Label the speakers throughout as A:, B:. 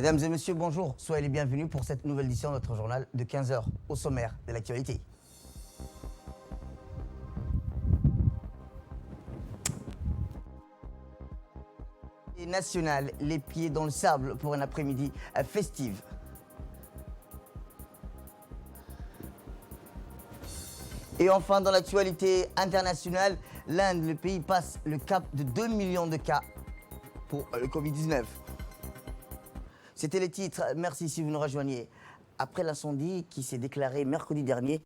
A: Mesdames et messieurs, bonjour. Soyez les bienvenus pour cette nouvelle édition de notre journal de 15 heures au sommaire de l'actualité. Et national, les pieds dans le sable pour un après-midi festive. Et enfin, dans l'actualité internationale, l'Inde, le pays, passe le cap de 2 millions de cas pour le Covid-19. C'était les titres. Merci si vous nous rejoignez. Après l'incendie qui s'est déclaré mercredi dernier,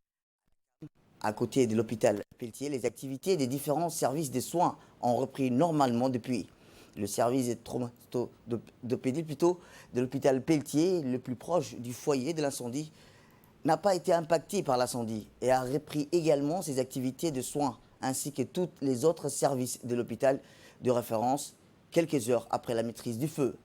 A: à côté de l'hôpital Pelletier, les activités des différents services de soins ont repris normalement depuis. Le service de traumatopédie plutôt de l'hôpital Pelletier, le plus proche du foyer de l'incendie, n'a pas été impacté par l'incendie et a repris également ses activités de soins ainsi que tous les autres services de l'hôpital de référence quelques heures après la maîtrise du feu.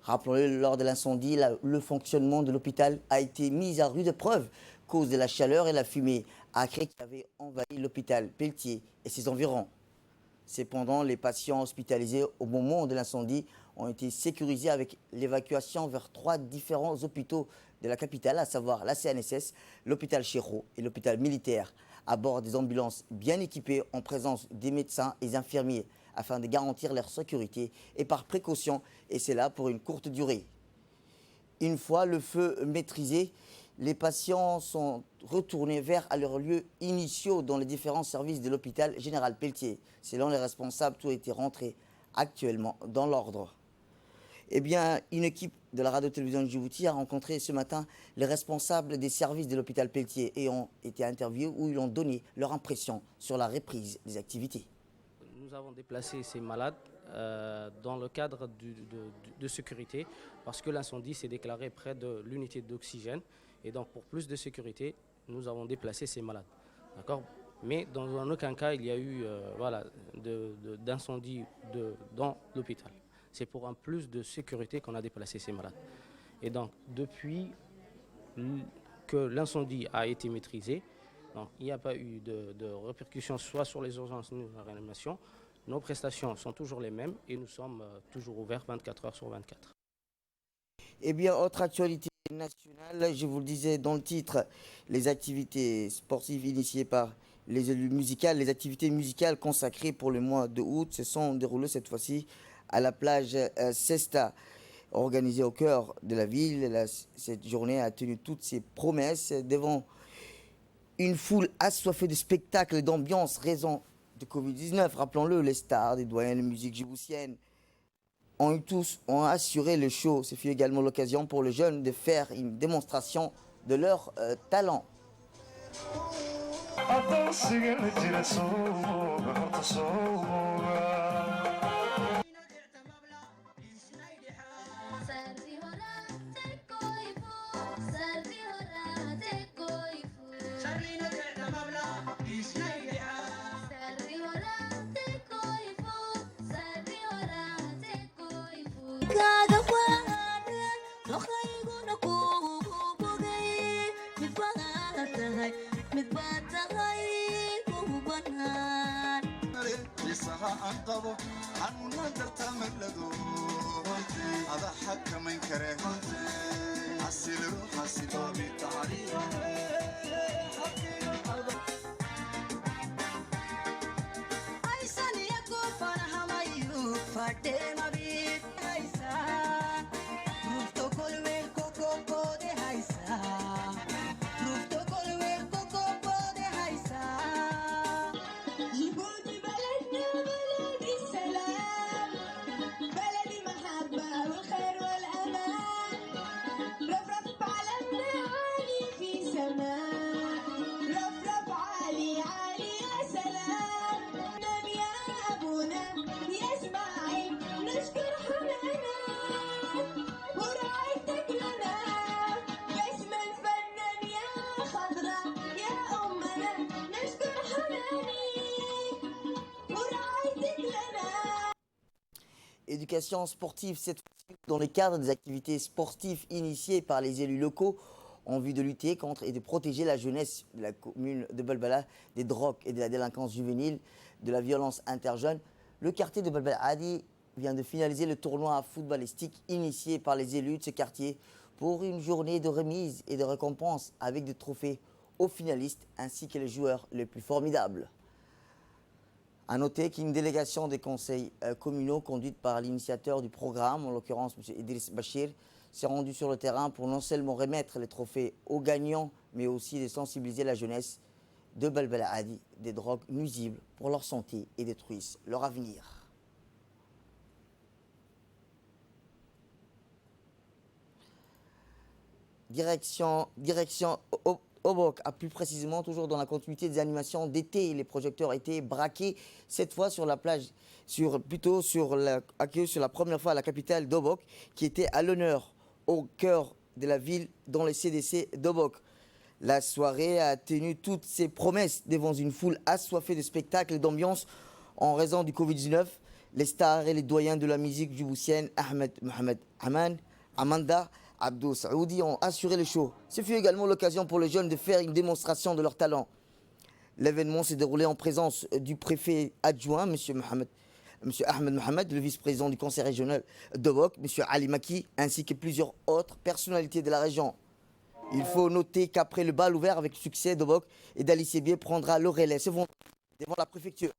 A: Rappelons-le, lors de l'incendie, le fonctionnement de l'hôpital a été mis à rude épreuve à cause de la chaleur et la fumée acre qui avait envahi l'hôpital Pelletier et ses environs. Cependant, les patients hospitalisés au moment de l'incendie ont été sécurisés avec l'évacuation vers 3 différents hôpitaux de la capitale, à savoir la CNSS, l'hôpital Chéreau et l'hôpital militaire, à bord des ambulances bien équipées en présence des médecins et des infirmiers afin de garantir leur sécurité et par précaution, et c'est là pour une courte durée. Une fois le feu maîtrisé, les patients sont retournés vers leurs lieux initiaux dans les différents services de l'hôpital général Pelletier. Selon les responsables, tout a été rentré actuellement dans l'ordre. Eh bien, une équipe de la radio-télévision de Djibouti a rencontré ce matin les responsables des services de l'hôpital Pelletier et ont été interviewés où ils ont donné leur impression sur la reprise des activités.
B: Nous avons déplacé ces malades dans le cadre de sécurité parce que l'incendie s'est déclaré près de l'unité d'oxygène et donc pour plus de sécurité, nous avons déplacé ces malades. D'accord ? Mais dans aucun cas, il y a eu d'incendie dans l'hôpital. C'est pour un plus de sécurité qu'on a déplacé ces malades. Et donc, depuis que l'incendie a été maîtrisé, donc, il n'y a pas eu de répercussions soit sur les urgences ni la réanimation. Nos prestations sont toujours les mêmes et nous sommes toujours ouverts 24 heures sur 24.
A: Eh bien, autre actualité nationale, je vous le disais dans le titre, les activités sportives initiées par les élus musicaux, les activités musicales consacrées pour le mois de août se sont déroulées cette fois-ci à la plage Cesta, organisée au cœur de la ville. Cette journée a tenu toutes ses promesses devant une foule assoiffée de spectacles, d'ambiance, raison de Covid-19. Rappelons-le, les stars des doyens de musique djiboutienne ont assuré le show. Ce fut également l'occasion pour les jeunes de faire une démonstration de leur talent. Éducation sportive, cette fois dans le cadre des activités sportives initiées par les élus locaux en vue de lutter contre et de protéger la jeunesse de la commune de Balbala des drogues et de la délinquance juvénile, de la violence interjeune. Le quartier de Balbala Adi vient de finaliser le tournoi footballistique initié par les élus de ce quartier pour une journée de remise et de récompense avec des trophées aux finalistes ainsi que les joueurs les plus formidables. A noter qu'une délégation des conseils communaux conduite par l'initiateur du programme, en l'occurrence M. Idriss Bachir, s'est rendue sur le terrain pour non seulement remettre les trophées aux gagnants, mais aussi de sensibiliser la jeunesse de Balbala Adi des drogues nuisibles pour leur santé et détruisent leur avenir. Direction Obok, a plus précisément toujours dans la continuité des animations d'été. Les projecteurs étaient braqués cette fois sur la plage, accueillis sur la première fois à la capitale d'Obok, qui était à l'honneur au cœur de la ville dans les CDC d'Obok. La soirée a tenu toutes ses promesses devant une foule assoiffée de spectacles et d'ambiance en raison du Covid-19. Les stars et les doyens de la musique djiboutienne, Ahmed Mohamed Aman, Amanda, Abdou Saoudi ont assuré le show. Ce fut également l'occasion pour les jeunes de faire une démonstration de leur talent. L'événement s'est déroulé en présence du préfet adjoint, M. Ahmed Mohamed, le vice-président du conseil régional d'Obok, M. Ali Maki, ainsi que plusieurs autres personnalités de la région. Il faut noter qu'après le bal ouvert avec succès d'Obok, et Dali Sébié prendra le relais ce vendredi devant la préfecture.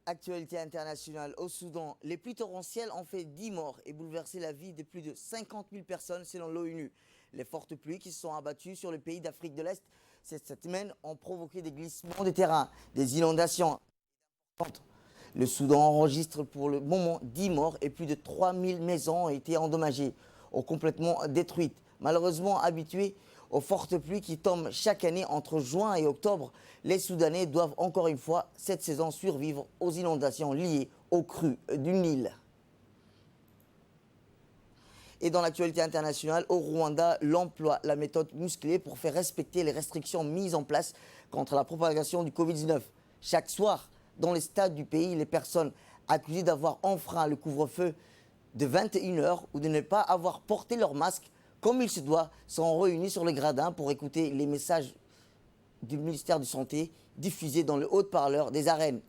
A: Actualité internationale au Soudan, les pluies torrentielles ont fait 10 morts et bouleversé la vie de plus de 50 000 personnes selon l'ONU. Les fortes pluies qui se sont abattues sur le pays d'Afrique de l'Est cette semaine ont provoqué des glissements de terrain, des inondations. Le Soudan enregistre pour le moment 10 morts et plus de 3000 maisons ont été endommagées ou complètement détruites. Malheureusement habitués aux fortes pluies qui tombent chaque année entre juin et octobre, les Soudanais doivent encore une fois cette saison survivre aux inondations liées aux crues du Nil. Et dans l'actualité internationale, au Rwanda, l'emploi la méthode musclée pour faire respecter les restrictions mises en place contre la propagation du Covid-19. Chaque soir, dans les stades du pays, les personnes accusées d'avoir enfreint le couvre-feu de 21h ou de ne pas avoir porté leur masque comme il se doit sont réunis sur les gradins pour écouter les messages du ministère de Santé diffusés dans le haut-parleur des arènes.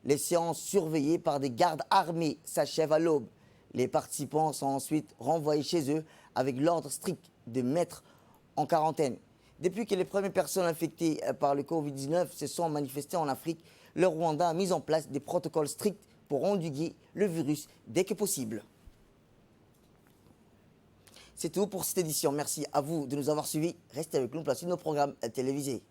A: Les séances surveillées par des gardes armés s'achèvent à l'aube. Les participants sont ensuite renvoyés chez eux avec l'ordre strict de mettre en quarantaine. Depuis que les premières personnes infectées par le Covid-19 se sont manifestées en Afrique, le Rwanda a mis en place des protocoles stricts pour endiguer le virus dès que possible. C'est tout pour cette édition. Merci à vous de nous avoir suivis. Restez avec nous pour la suite de nos programmes télévisés.